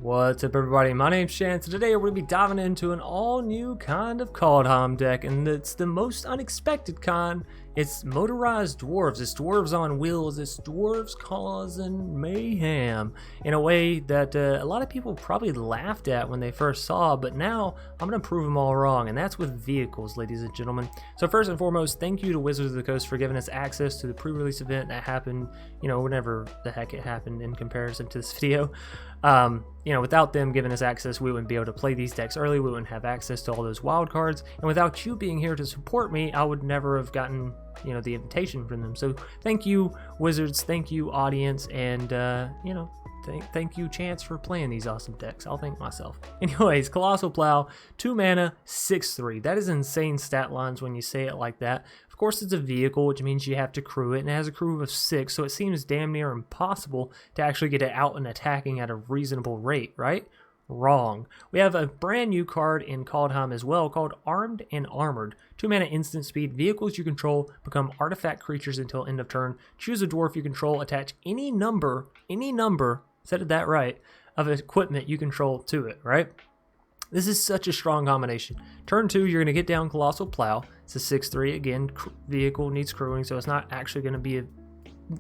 What's up everybody, my name's Chance, and today we're going to be diving into an all new kind of Kaldheim deck, and it's the most unexpected kind. It's motorized dwarves. It's dwarves on wheels. It's dwarves causing mayhem in a way that a lot of people probably laughed at when they first saw, but now I'm going to prove them all wrong, and that's with vehicles, ladies and gentlemen. So first and foremost, thank you to Wizards of the Coast for giving us access to the pre-release event that happened, whenever the heck it happened in comparison to this video. Without them giving us access, we wouldn't be able to play these decks early. We wouldn't have access to all those wild cards, and without you being here to support me, I would never have gotten the invitation from them. So thank you, Wizards, thank you, audience, and thank you, Chance, for playing these awesome decks. I'll thank myself. Anyways, Colossal Plow, 2 mana, 6/3. That is insane stat lines when you say it like that. Of course, it's a vehicle, which means you have to crew it, and it has a crew of 6, so it seems damn near impossible to actually get it out and attacking at a reasonable rate, right? Wrong. We have a brand new card in Kaldheim as well called Armed and Armored. 2 mana instant speed. Vehicles you control become artifact creatures until end of turn. Choose a dwarf you control. Attach any number, said it that right, of equipment you control to it, right? This is such a strong combination. Turn 2, you're going to get down Colossal Plow. It's a 6/3. Again, vehicle needs crewing, so it's not actually going to be a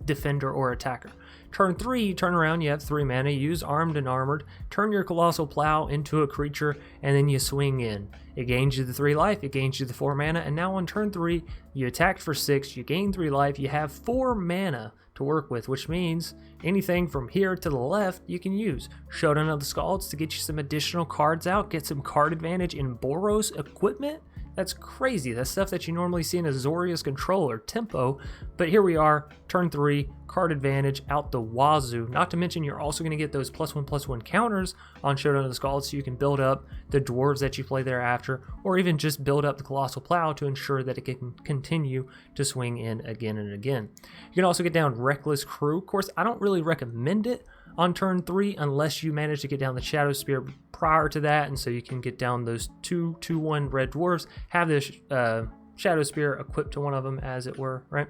defender or attacker. Turn 3, you turn around, you have 3 mana, you use Armed and Armored, turn your Colossal Plow into a creature, and then you swing in. It gains you the 3 life, it gains you the 4 mana, and now on turn 3, you attacked for 6, you gain 3 life, you have 4 mana to work with, which means anything from here to the left you can use. Showdown of the Scalds to get you some additional cards out, get some card advantage in Boros equipment. That's crazy. That's stuff that you normally see in Azorius Control or Tempo, but here we are, turn 3, card advantage out the wazoo. Not to mention you're also going to get those +1/+1 counters on Showdown of the Scalds, so you can build up the dwarves that you play thereafter, or even just build up the Colossal Plow to ensure that it can continue to swing in again and again. You can also get down Reckless Crew. Of course, I don't really recommend it on turn 3 unless you manage to get down the Shadow Spear prior to that, and so you can get down those 2/2/1 red dwarves, have this Shadow Spear equipped to one of them, as it were, right?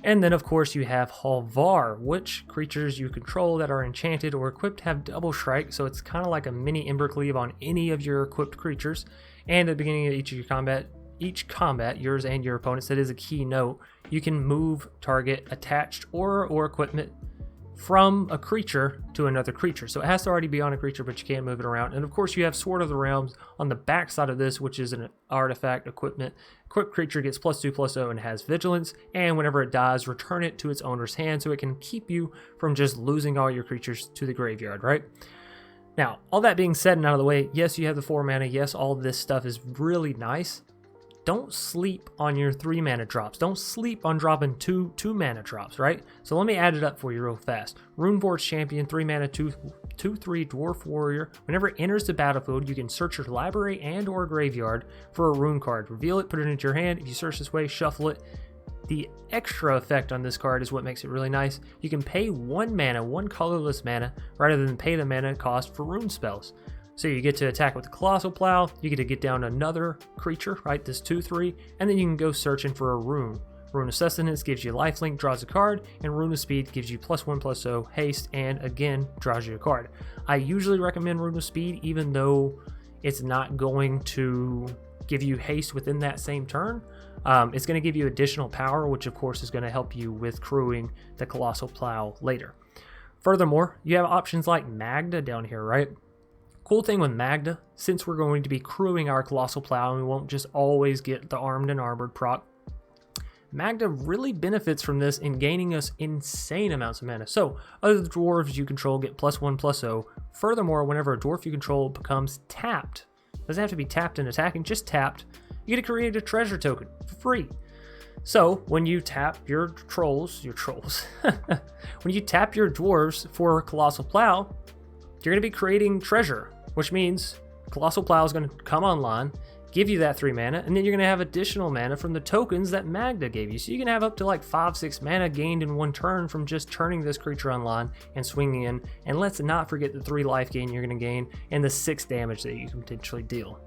And then of course you have Halvar, which creatures you control that are enchanted or equipped have double strike, so it's kind of like a mini Embercleave on any of your equipped creatures. And at the beginning of each combat, yours and your opponent's, that is a key note, you can move target attached or equipment from a creature to another creature. So it has to already be on a creature, but you can't move it around. And of course you have Sword of the Realms on the back side of this, which is an artifact equipment. Equipped creature gets +2/+0 and has vigilance, and whenever it dies, return it to its owner's hand, so it can keep you from just losing all your creatures to the graveyard, right? Now, all that being said and out of the way, yes, you have the 4 mana, yes, all of this stuff is really nice. Don't sleep on your 3 mana drops. Don't sleep on dropping 2 mana drops, right? So let me add it up for you real fast. Runeforge Champion, 3 mana, 2/3 Dwarf Warrior. Whenever it enters the battlefield, you can search your library and or graveyard for a rune card. Reveal it, put it into your hand. If you search this way, shuffle it. The extra effect on this card is what makes it really nice. You can pay 1 mana, 1 colorless mana, rather than pay the mana cost for rune spells. So you get to attack with the Colossal Plow, you get to get down another creature, right, this 2/3, and then you can go searching for a rune. Rune of Sustenance gives you lifelink, draws a card, and Rune of Speed gives you +1/+0 haste, and again, draws you a card. I usually recommend Rune of Speed, even though it's not going to give you haste within that same turn. It's going to give you additional power, which of course is going to help you with crewing the Colossal Plow later. Furthermore, you have options like Magda down here, right? Cool thing with Magda, since we're going to be crewing our Colossal Plow and we won't just always get the Armed and Armored proc, Magda really benefits from this in gaining us insane amounts of mana. So, other dwarves you control get +1/+0. Furthermore, whenever a dwarf you control becomes tapped, doesn't have to be tapped and attacking, just tapped, you get to create a treasure token for free. So, when you tap your trolls, when you tap your dwarves for Colossal Plow, you're going to be creating treasure, which means Colossal Plow is going to come online, give you that 3 mana, and then you're going to have additional mana from the tokens that Magda gave you. So you can have up to like 5-6 mana gained in 1 turn from just turning this creature online and swinging in. And let's not forget the 3 life gain you're going to gain and the 6 damage that you can potentially deal.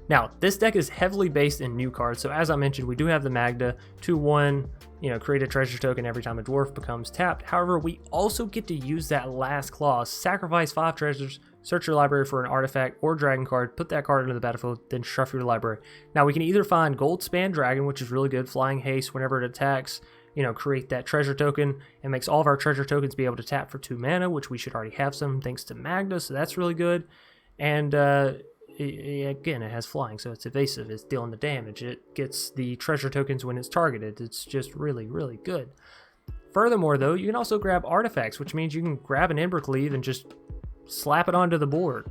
Now, this deck is heavily based in new cards, so as I mentioned, we do have the Magda, 2/1, you know, create a treasure token every time a dwarf becomes tapped. However, we also get to use that last clause, sacrifice 5 treasures, search your library for an artifact or dragon card, put that card into the battlefield, then shuffle your library. Now, we can either find Gold Span Dragon, which is really good, flying haste whenever it attacks, you know, create that treasure token, and makes all of our treasure tokens be able to tap for 2 mana, which we should already have some thanks to Magda, so that's really good. And, again, it has flying, so it's evasive, it's dealing the damage, it gets the treasure tokens when it's targeted. It's just really, really good. Furthermore, though, you can also grab artifacts, which means you can grab an Ember Cleave and just slap it onto the board.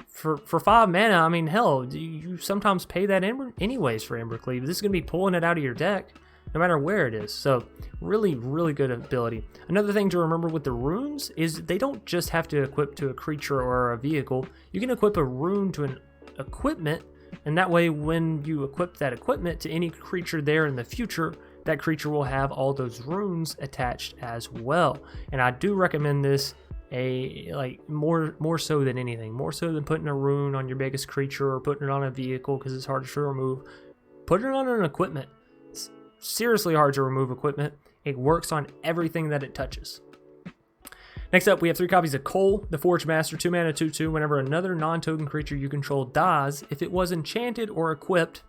For 5 mana, I mean, hell, you sometimes pay that Ember anyways for Ember Cleave. This is going to be pulling it out of your deck, no matter where it is. So really, really good ability. Another thing to remember with the runes is they don't just have to equip to a creature or a vehicle. You can equip a rune to an equipment, and that way when you equip that equipment to any creature there in the future, that creature will have all those runes attached as well. And I do recommend this more so than anything, more so than putting a rune on your biggest creature or putting it on a vehicle because it's harder to remove. Put it on an equipment. Seriously hard to remove equipment. It works on everything that it touches. Next up, we have 3 copies of Cole, the Forge Master, 2 mana, 2/2. Whenever another non-token creature you control dies, if it was enchanted or equipped,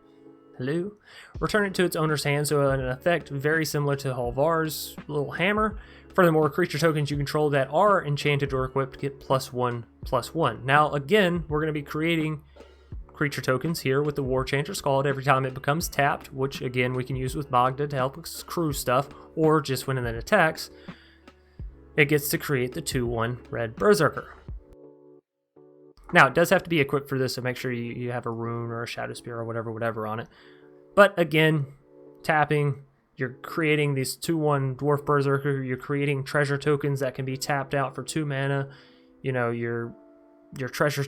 return it to its owner's hand, so an effect very similar to Halvar's little hammer. Furthermore, creature tokens you control that are enchanted or equipped get +1/+1. Now, again, we're going to be creating creature tokens here with the War Chanter Scald every time it becomes tapped, which again we can use with Magda to help us crew stuff, or just when it attacks, it gets to create the 2/1 red Berserker. Now, it does have to be equipped for this, so make sure you have a rune or a Shadow Spear or whatever on it. But again, tapping, you're creating these 2/1 Dwarf Berserker, you're creating treasure tokens that can be tapped out for 2 mana. You know, your creature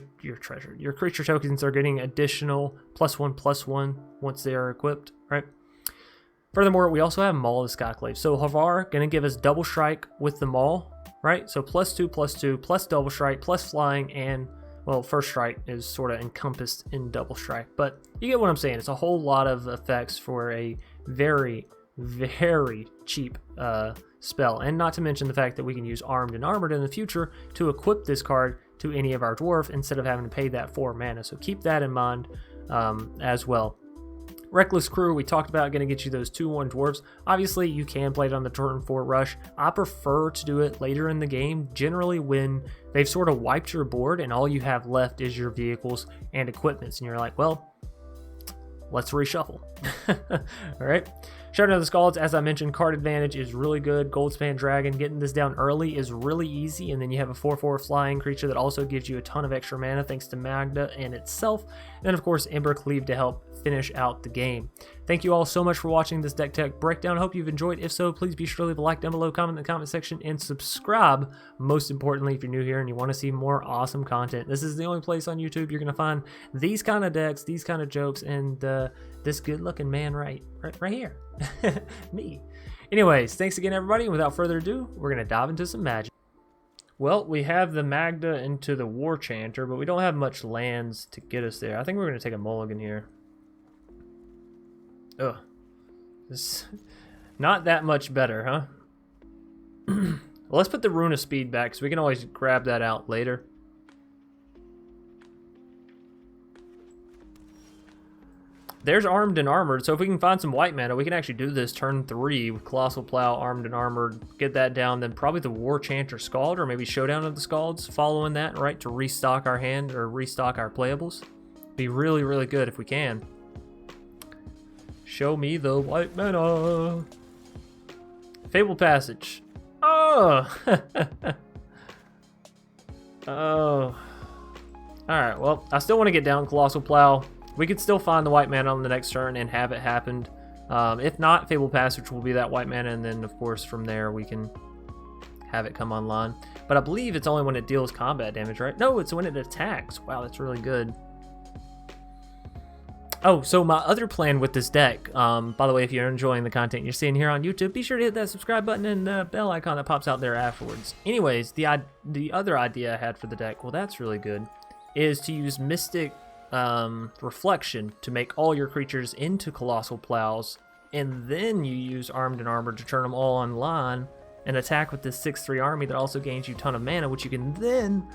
tokens are getting additional +1/+1 once they are equipped, right? Furthermore, we also have Maul of the Skyclave. So Havar gonna give us double strike with the Maul, right? So +2/+2 plus double strike plus flying, and well, first strike is sort of encompassed in double strike, but you get what I'm saying. It's a whole lot of effects for a very, very cheap spell, and not to mention the fact that we can use Armed and Armored in the future to equip this card to any of our dwarf instead of having to pay that 4 mana. So keep that in mind as well. Reckless Crew, we talked about, going to get you those 2/1 dwarves. Obviously, you can play it on the turn 4 rush. I prefer to do it later in the game, generally when they've sort of wiped your board and all you have left is your vehicles and equipments, and you're like, well, let's reshuffle. All right. Showdown of the Scalds, as I mentioned, card advantage is really good. Goldspan Dragon, getting this down early is really easy, and then you have a 4/4 flying creature that also gives you a ton of extra mana thanks to Magda and itself, and then of course Ember Cleave to help finish out the game. Thank you all so much for watching this deck tech breakdown. Hope you've enjoyed. If so, please be sure to leave a like down below, comment in the comment section, and subscribe, most importantly, if you're new here and you want to see more awesome content. This is the only place on YouTube you're going to find these kind of decks, these kind of jokes, and this good looking man right here. Me. Anyways, thanks again everybody, and without further ado, we're going to dive into some magic. Well, we have the Magda into the War Chanter, but we don't have much lands to get us there. I think we're going to take a mulligan here. Ugh. This not that much better, huh? Well, let's put the Rune of Speed back, because we can always grab that out later. There's Armed and Armored, so if we can find some white mana, we can actually do this turn 3 with Colossal Plow, Armed and Armored, get that down, then probably the War Chanter Scald, or maybe Showdown of the Scalds following that, right, to restock our hand, or restock our playables. Be really, really good if we can. Show me the white mana. Fabled Passage. Oh! Oh. Alright, well, I still want to get down Colossal Plow. We could still find the white mana on the next turn and have it happen. If not, Fabled Passage will be that white mana, and then, of course, from there we can have it come online. But I believe it's only when it deals combat damage, right? No, it's when it attacks. Wow, that's really good. Oh, so my other plan with this deck, by the way, if you're enjoying the content you're seeing here on YouTube, be sure to hit that subscribe button and the bell icon that pops out there afterwards. Anyways, the other idea I had for the deck, well, that's really good. is to use Mystic Reflection to make all your creatures into Colossal Plows, and then you use Armed and Armored to turn them all online and attack with this 6/3 army that also gains you a ton of mana, which you can then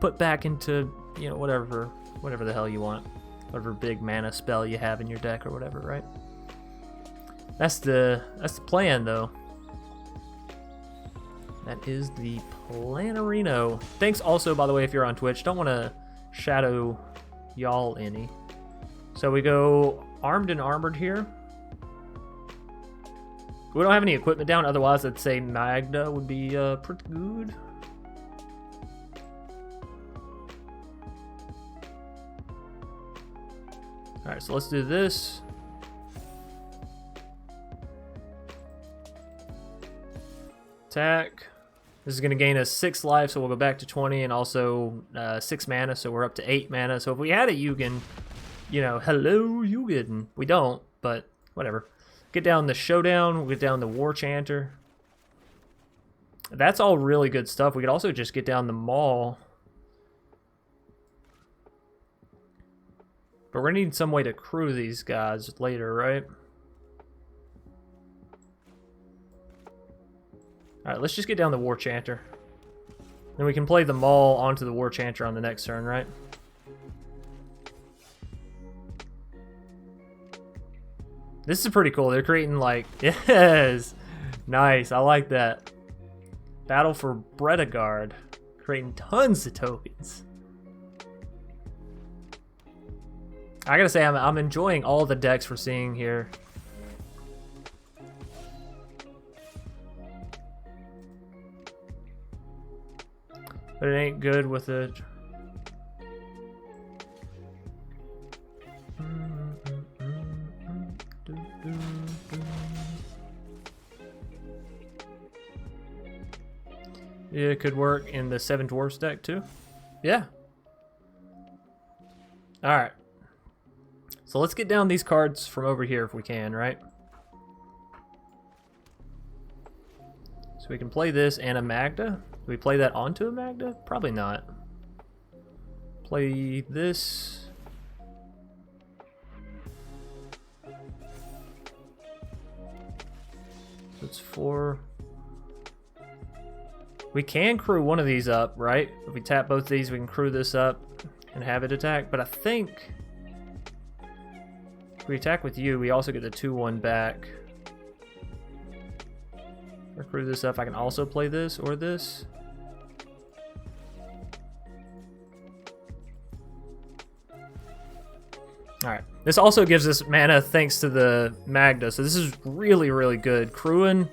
put back into, you know, whatever the hell you want, whatever big mana spell you have in your deck or whatever, right? That's the plan, though. That is the Planarino. Thanks also, by the way, if you're on Twitch. Don't want to shadow y'all any. So we go Armed and Armored here. We don't have any equipment down, otherwise I'd say Magda would be pretty good. Alright, so let's do this. Attack. This is going to gain us 6 life, so we'll go back to 20, and also 6 mana, so we're up to 8 mana. So if we had a Yugen, you know, hello Yugen. We don't, but whatever. Get down the Showdown, we'll get down the War Chanter. That's all really good stuff. We could also just get down the Maul. But we're going to need some way to crew these guys later, right? Alright, let's just get down the War Chanter. Then we can play the Maul onto the War Chanter on the next turn, right? This is pretty cool. They're creating like, yes, nice. I like that. Battle for Bredagard, creating tons of tokens. I gotta say, I'm enjoying all the decks we're seeing here. But it ain't good with it. Yeah, it could work in the 7 Dwarfs deck too. Yeah. Alright. So let's get down these cards from over here if we can, right? So we can play this and a Magda. Do we play that onto a Magda? Probably not. Play this. So it's 4. We can crew one of these up, right? If we tap both these, we can crew this up and have it attack. But I think if we attack with you, we also get the 2/1 back. Or crew this up. I can also play this or this. Alright. This also gives us mana thanks to the Magda. So this is really, really good. Crewing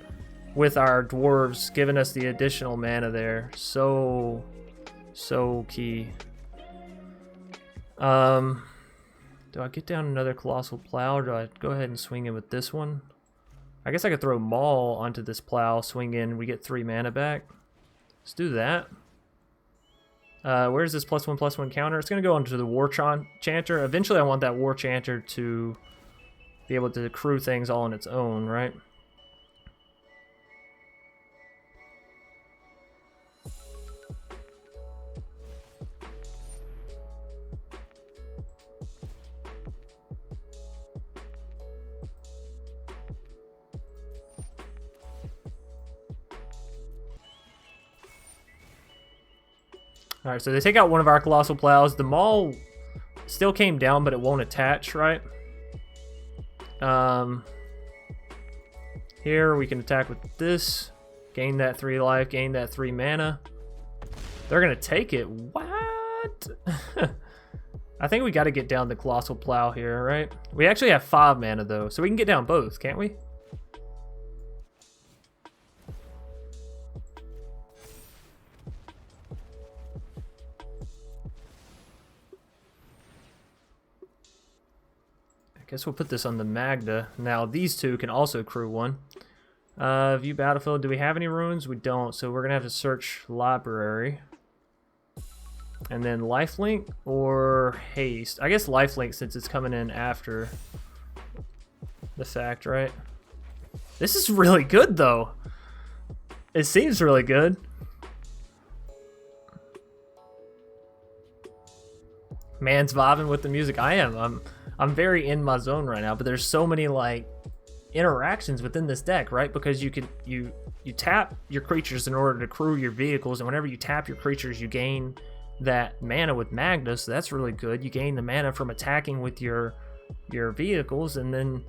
with our dwarves, giving us the additional mana there. So key. Do I get down another Colossal Plow, or do I go ahead and swing in with this one? I guess I could throw Maul onto this Plow, swing in, we get 3 mana back. Let's do that. Where's this +1/+1 counter? It's going to go onto the War Chanter. Eventually I want that War Chanter to be able to crew things all on its own, right? Alright, so they take out one of our Colossal Plows. The Maul still came down, but it won't attach, right? Here we can attack with this. Gain that 3 life, gain that 3 mana. They're going to take it. What? I think we got to get down the Colossal Plow here, right? We actually have 5 mana, though, so we can get down both, can't we? Guess we'll put this on the Magda. Now these two can also crew one. View battlefield. Do we have any runes? We don't, so we're gonna have to search library. And then lifelink or haste. I guess lifelink since it's coming in after the fact, right? This is really good though. It seems really good. Man's vibing with the music. I am. I'm very in my zone right now, but there's so many like interactions within this deck, right? Because you tap your creatures in order to crew your vehicles, and whenever you tap your creatures, you gain that mana with Magna, so that's really good. You gain the mana from attacking with your vehicles, and then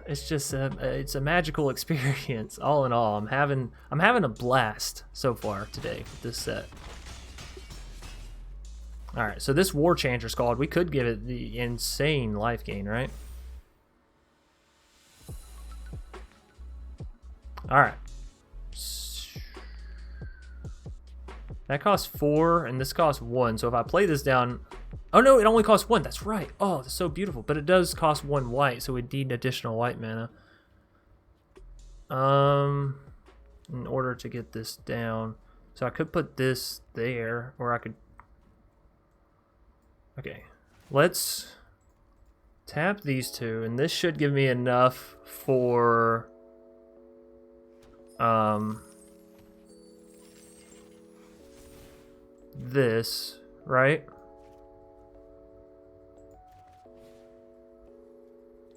it's just it's a magical experience. All in all, I'm having a blast so far today with this set. All right, so this War Chanter's called. We could give it the insane life gain, right? All right. That costs 4, and this costs 1. So if I play this down... Oh, no, it only costs 1. That's right. Oh, that's so beautiful. But it does cost 1 white, so we need additional white mana. In order to get this down. So I could put this there, or I could... Okay, let's tap these two, and this should give me enough for this, right?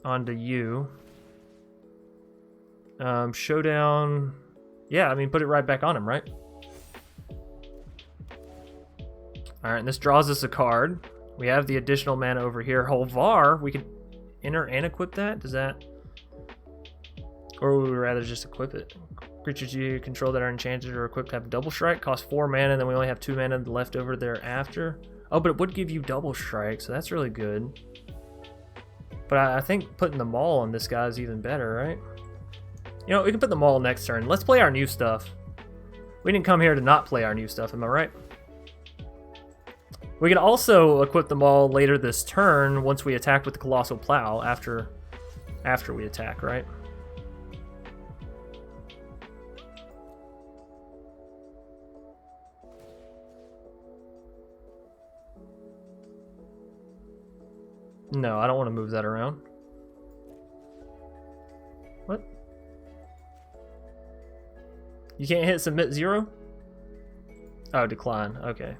Onto you. Showdown. Yeah, I mean, put it right back on him, right? Alright, and this draws us a card. We have the additional mana over here. Holvar, we could enter and equip that? Does that... Or would we rather just equip it? Creatures you control that are enchanted or equipped have double strike. Cost 4 mana, and then we only have 2 mana left over thereafter. Oh, but it would give you double strike, so that's really good. But I think putting the maul on this guy is even better, right? You know, we can put the maul next turn. Let's play our new stuff. We didn't come here to not play our new stuff, am I right? We can also equip them all later this turn once we attack with the Colossal Plow after we attack, right? No, I don't want to move that around. What? You can't hit submit 0? Oh, decline. Okay.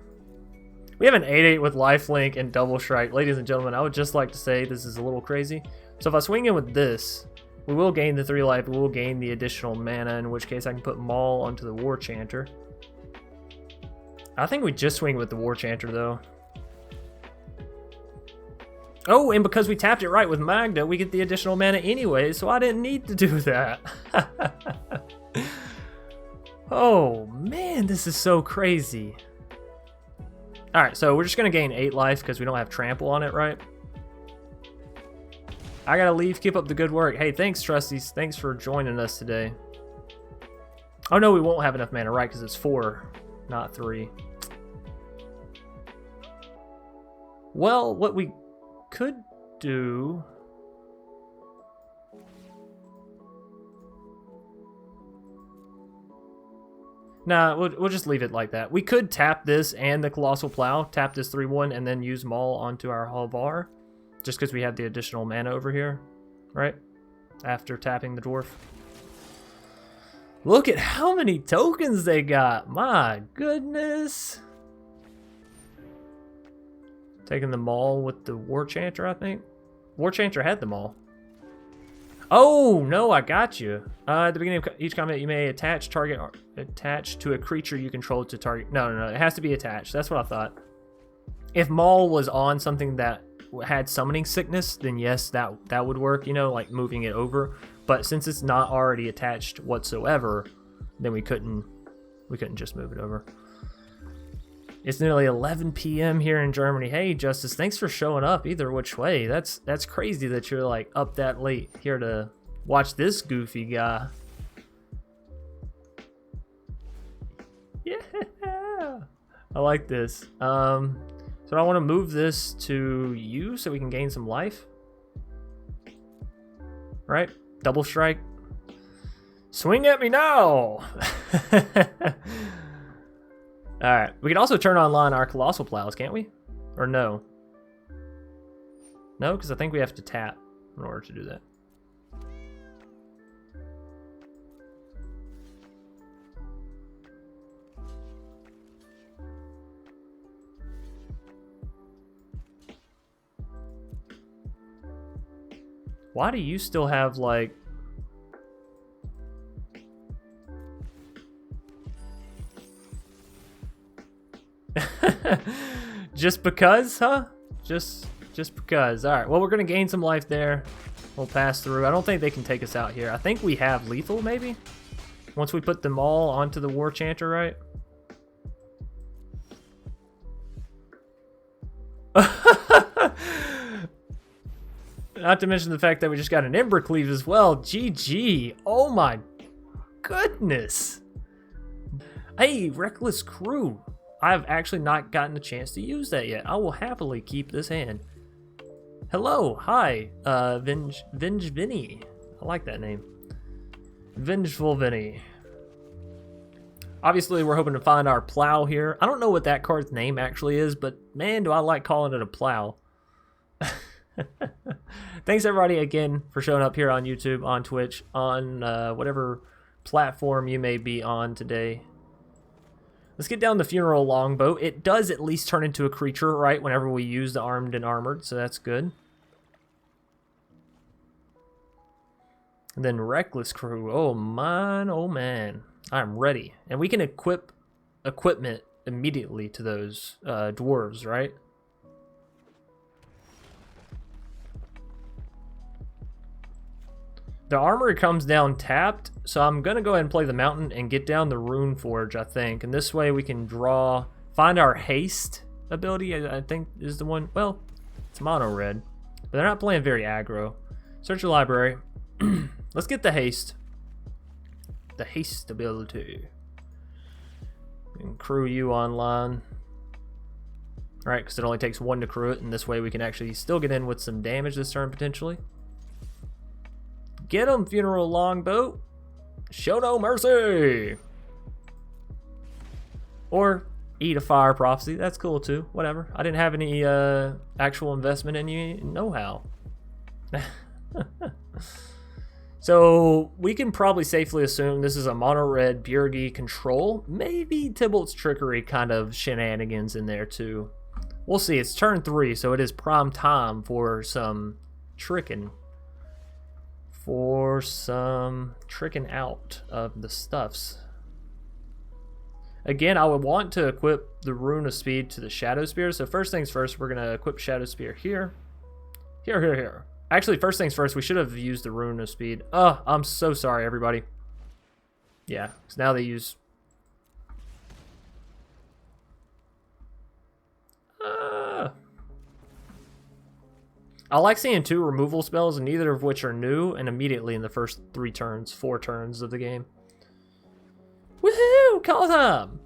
We have an 8/8 with lifelink and double strike. Ladies and gentlemen, I would just like to say this is a little crazy. So if I swing in with this, we will gain the 3 life, we will gain the additional mana, in which case I can put Maul onto the War Chanter. I think we just swing with the War Chanter though. Oh, and because we tapped it right with Magna, we get the additional mana anyway, so I didn't need to do that. Oh man, this is so crazy. Alright, so we're just going to gain 8 life because we don't have trample on it, right? I gotta leave. Keep up the good work. Hey, thanks, Trustees. Thanks for joining us today. Oh no, we won't have enough mana, right? Because it's 4, not 3. Well, what we could do... Nah, we'll just leave it like that. We could tap this and the Colossal Plow, tap this 3/1, and then use Maul onto our Halvar, just because we have the additional mana over here, right? After tapping the Dwarf. Look at how many tokens they got! My goodness! Taking the Maul with the War Chanter, I think. War Chanter had the Maul. Oh, no, I got you. At the beginning of each combat, you may attach to a creature you control to target. No, it has to be attached. That's what I thought. If Maul was on something that had summoning sickness, then yes, that would work, you know, like moving it over. But since it's not already attached whatsoever, then we couldn't just move it over. It's nearly 11 p.m. here in Germany. Hey, Justice, thanks for showing up either which way. That's crazy that you're like up that late here to watch this goofy guy. Yeah, I like this. So I want to move this to you so we can gain some life. Right? Double strike. Swing at me now! Alright, we can also turn online our Colossal Plows, can't we? Or no? No, because I think we have to tap in order to do that. Why do you still have, like... Just because, huh? Just because. Alright, well, we're going to gain some life there. We'll pass through. I don't think they can take us out here. I think we have lethal, maybe? Once we put them all onto the War Chanter, right? Not to mention the fact that we just got an Ember Cleave as well. GG. Oh my goodness. Hey, Reckless Crew. I've actually not gotten a chance to use that yet. I will happily keep this hand. Hello. Hi. Venge Vinny. I like that name. Vengeful Vinny. Obviously, we're hoping to find our plow here. I don't know what that card's name actually is, but man, do I like calling it a plow. Thanks everybody again for showing up here on YouTube, on Twitch, on whatever platform you may be on today. Let's get down the Funeral Longbow. It does at least turn into a creature, right, whenever we use the Armed and Armored, so that's good. And then Reckless Crew. Oh man, oh man. I'm ready. And we can equip equipment immediately to those dwarves, right? The armory comes down tapped, so I'm going to go ahead and play the mountain and get down the Rune Forge, I think. And this way we can find our haste ability, I think is the one. Well, it's mono red, but they're not playing very aggro. Search your library. Let's get the haste. The haste ability. And crew you online. Alright, because it only takes one to crew it, and this way we can actually still get in with some damage this turn potentially. Get 'em, Funeral Longbow. Show no mercy. Or eat a fire prophecy. That's cool too. Whatever. I didn't have any actual investment in you. Know-how. So we can probably safely assume this is a mono red Bjergi control. Maybe Tybalt's Trickery kind of shenanigans in there too. We'll see. It's turn 3, so it is prime time for some tricking. Tricking out of the stuffs. Again, I would want to equip the Rune of Speed to the Shadow Spear. So first things first, we're going to equip Shadow Spear here. Here. Actually, first things first, we should have used the Rune of Speed. Oh, I'm so sorry, everybody. Yeah, because now they use... I like seeing 2 removal spells, neither of which are new, and immediately in the first 4 turns of the game. Woohoo! Kaldheim!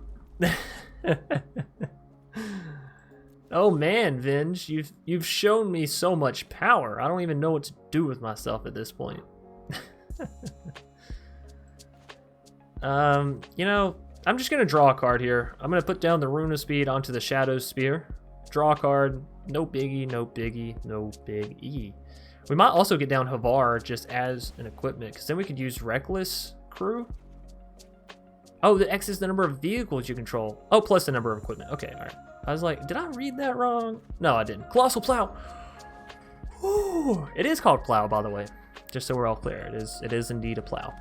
Oh man, Venge, you've shown me so much power. I don't even know what to do with myself at this point. You know, I'm just gonna draw a card here. I'm gonna put down the Rune of Speed onto the Shadow Spear. Draw a card. No biggie, no biggie, no big E. We might also get down Havar just as an equipment, because then we could use Reckless Crew. Oh, the X is the number of vehicles you control. Oh, plus the number of equipment. Okay, all right. I was like, did I read that wrong? No, I didn't. Colossal Plow. Ooh, it is called Plow, by the way. Just so we're all clear. It is indeed a plow.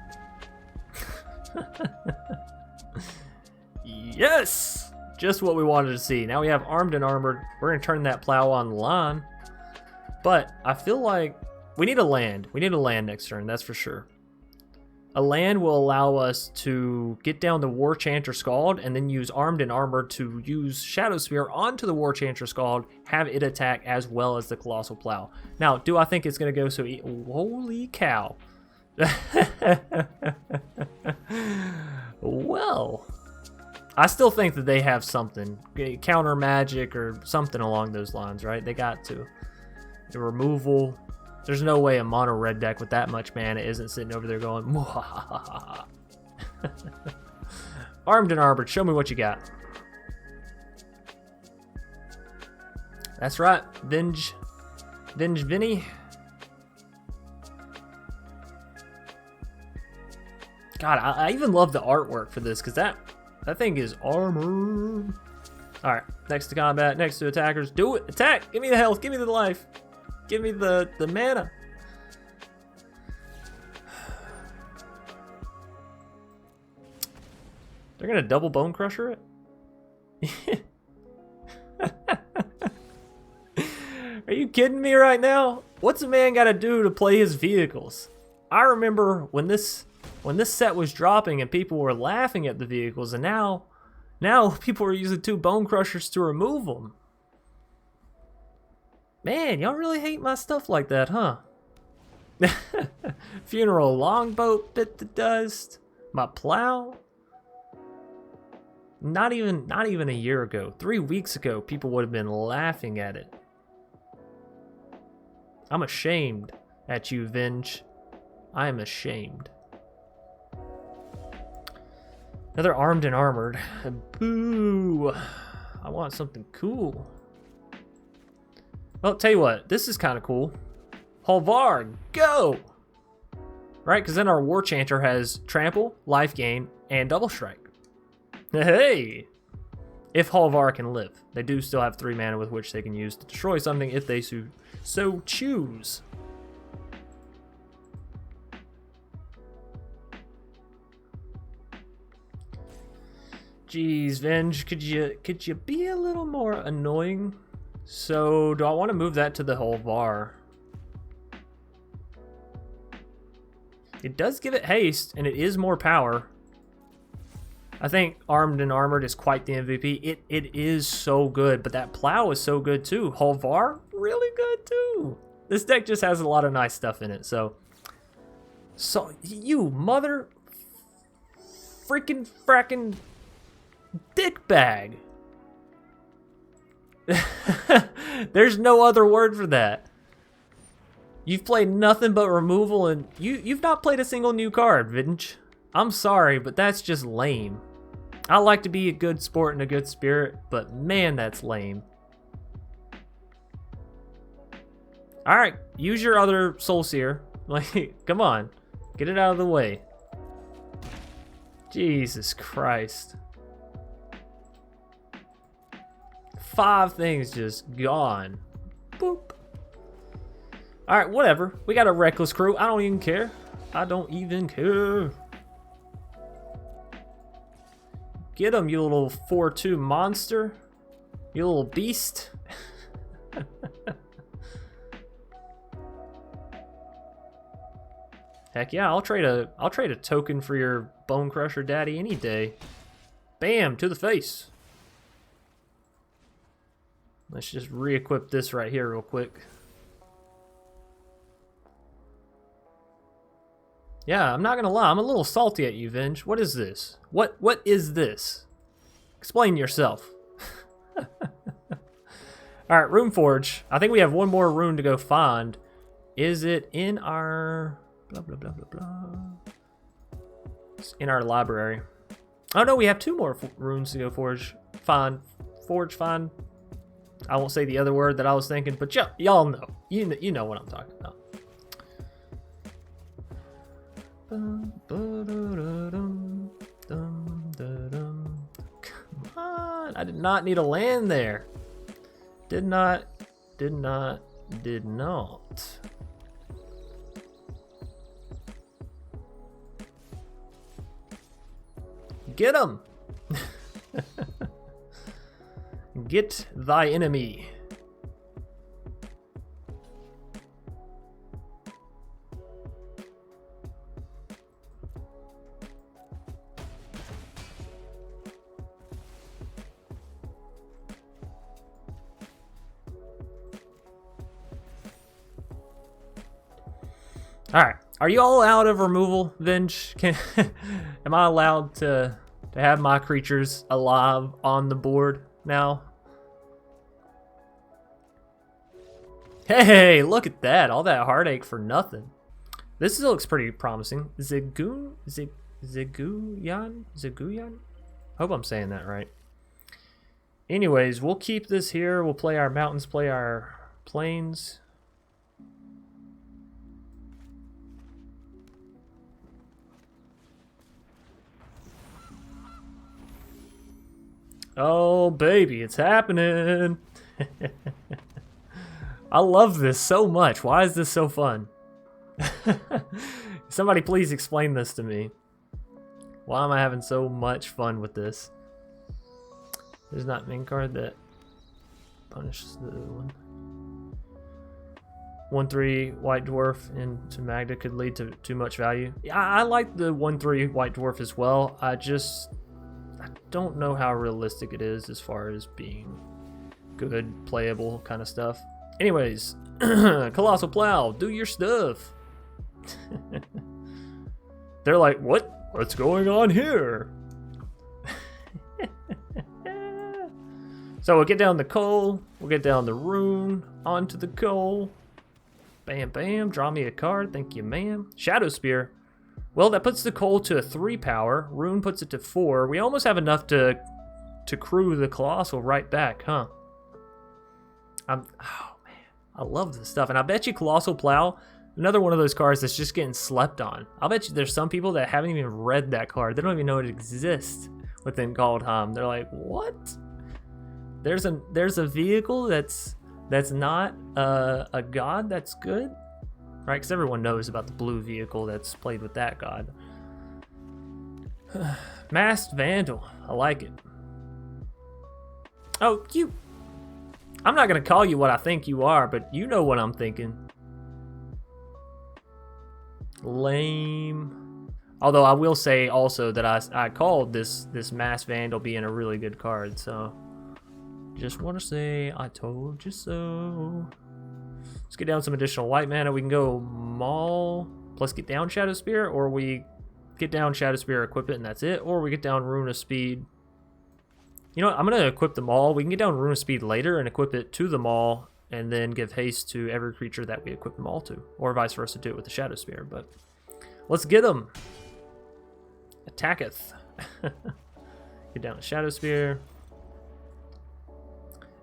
Yes! Just what we wanted to see. Now we have Armed and Armored. We're going to turn that plow online. But I feel like we need a land. We need a land next turn, that's for sure. A land will allow us to get down the War Chanter Scald and then use Armed and Armored to use Shadow Spear onto the War Chanter Scald, have it attack as well as the Colossal Plow. Now, do I think it's going to go so... Holy cow. Well... I still think that they have something. Counter magic or something along those lines, right? They got to. The removal. There's no way a mono red deck with that much mana isn't sitting over there going, Mwahaha. Armed and Armored, show me what you got. That's right. Venge Vinny. God, I even love the artwork for this, because that thing is armored. Alright, next to combat, next to attackers. Do it! Attack! Give me the health, give me the life. Give me the mana. They're gonna double bone crusher it? Are you kidding me right now? What's a man gotta do to play his vehicles? I remember when this set was dropping and people were laughing at the vehicles, and now people are using 2 bone crushers to remove them. Man, y'all really hate my stuff like that, huh? Funeral longboat bit the dust. My plow. Not even a year ago, 3 weeks ago, people would have been laughing at it. I'm ashamed at you, Venge. I am ashamed. Another armed and armored. Boo! I want something cool. Well, tell you what, this is kind of cool. Halvar, go! Right, because then our War Chanter has trample, life gain, and double strike. Hey! If Halvar can live. They do still have 3 mana with which they can use to destroy something if they so choose. Jeez, Venge, could you be a little more annoying? So, do I want to move that to the Halvar? It does give it haste, and it is more power. I think Armed and Armored is quite the MVP. It is so good, but that Plow is so good too. Halvar, really good too. This deck just has a lot of nice stuff in it, so you mother freaking fracking dick bag. There's no other word for that. You've played nothing but removal, and you've not played a single new card, Vintage. I'm sorry, but that's just lame. I like to be a good sport and a good spirit, but man, that's lame. Alright, use your other Soul Seer. Like, come on. Get it out of the way. Jesus Christ. 5 things just gone. Boop. Alright, whatever. We got a Reckless crew. I don't even care. I don't even care. Get him, you little 4-2 monster. You little beast. Heck yeah, I'll trade a token for your Bone Crusher daddy any day. Bam, to the face. Let's just re-equip this right here real quick. Yeah, I'm not gonna lie, I'm a little salty at you, Venge. What is this? What is this? Explain yourself. Alright, Rune Forge. I think we have one more rune to go find. Is it in our... blah, blah, blah, blah, blah. It's in our library. Oh no, we have 2 more runes to go forge. Find. Forge, find. I won't say the other word that I was thinking, but y'all know. You know what I'm talking about. Come on, I did not need a land there. Did not. Get him. Get thy enemy. Alright, are you all out of removal, Venge? Am I allowed to have my creatures alive on the board now? Hey, look at that. All that heartache for nothing. This still looks pretty promising. Ziguyan? Hope I'm saying that right. Anyways, we'll keep this here. We'll play our mountains, play our plains. Oh, baby, it's happening. I love this so much. Why is this so fun? Somebody please explain this to me. Why am I having so much fun with this? There's not main card that punishes the one. 1/3 White Dwarf into Magda could lead to too much value. Yeah, I like the 1/3 White Dwarf as well. I don't know how realistic it is as far as being good, playable kind of stuff. Anyways, Colossal Plow, do your stuff. They're like, what? What's going on here? So we'll get down the coal, we'll get down the rune, onto the coal. Bam, bam, draw me a card, thank you, ma'am. Shadow Spear. Well, that puts the coal to a 3 power. Rune puts it to 4. We almost have enough to crew the Colossal right back, huh? Oh man, I love this stuff. And I bet you Colossal Plow, another one of those cards that's just getting slept on. I'll bet you there's some people that haven't even read that card. They don't even know it exists within Kaldheim. They're like, what? There's a vehicle that's not a god that's good, right? Because everyone knows about the blue vehicle that's played with that god. Masked Vandal, I like it. Oh, I'm not gonna call you what I think you are, but you know what I'm thinking. Lame. Although I will say also that I called this Masked Vandal being a really good card, so just want to say I told you so. Let's get down some additional white mana. We can go Maul plus get down Shadow Spear, or we get down Shadow Spear, equip it, and that's it. Or we get down Rune of Speed. You know what? I'm going to equip the Maul. We can get down Rune of Speed later and equip it to the Maul, and then give haste to every creature that we equip the Maul to. Or vice versa, do it with the Shadow Spear. But let's get them. Attacketh. Get down the Shadow Spear.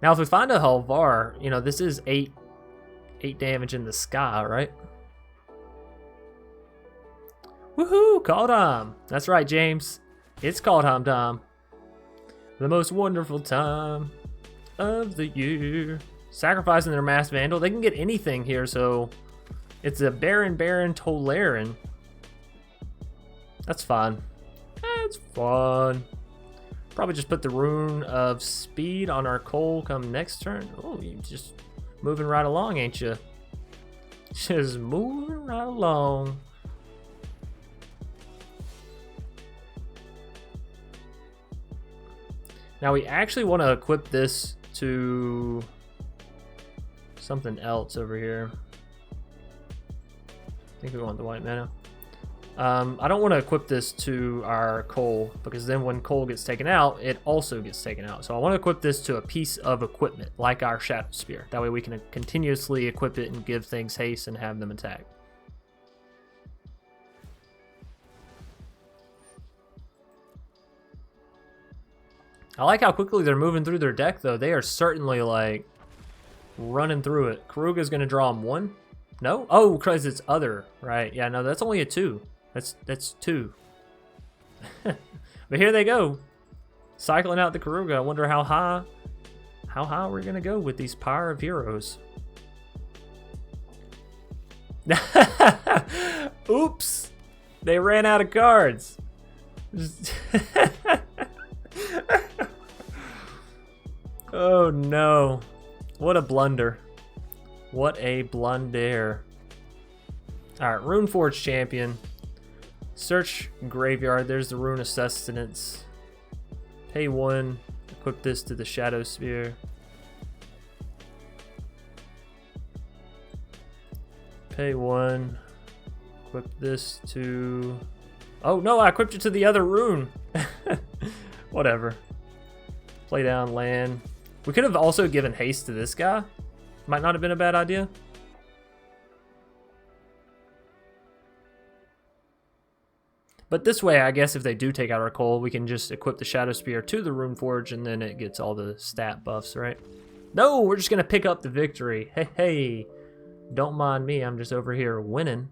Now, if we find a Halvar, you know, this is 8 damage in the sky, right? Woohoo! Kaldheim! That's right, James. It's Kaldheim time. The most wonderful time of the year. Sacrificing their Masked Vandal. They can get anything here, so it's a Baron Tolaren. That's fine. That's fun. Probably just put the Rune of Speed on our coal come next turn. Oh, you just moving right along, ain't you? Just moving right along. Now we actually want to equip this to something else over here. I think we want the white mana. I don't want to equip this to our coal, because then when coal gets taken out, it also gets taken out. So I want to equip this to a piece of equipment, like our Shadow Spear. That way we can continuously equip it and give things haste and have them attack. I like how quickly they're moving through their deck, though. They are certainly, like, running through it. Karuga's going to draw them 1? No? Oh, because it's other. Right. Yeah, no, that's only a 2. That's 2. But here they go. Cycling out the Karuga. I wonder how high we're going to go with these Pyre of Heroes. Oops. They ran out of cards. Oh no. What a blunder. What a blunder. Alright, Runeforge Champion. Search Graveyard. There's the Rune of Sustenance. Pay 1. Equip this to the Shadow Sphere. Pay 1. Equip this to... Oh no, I equipped it to the other rune. Whatever. Play down land. We could have also given haste to this guy. Might not have been a bad idea. But this way, I guess if they do take out our coal, we can just equip the Shadow Spear to the Runeforge, and then it gets all the stat buffs, right? No, we're just going to pick up the victory. Hey, hey. Don't mind me. I'm just over here winning.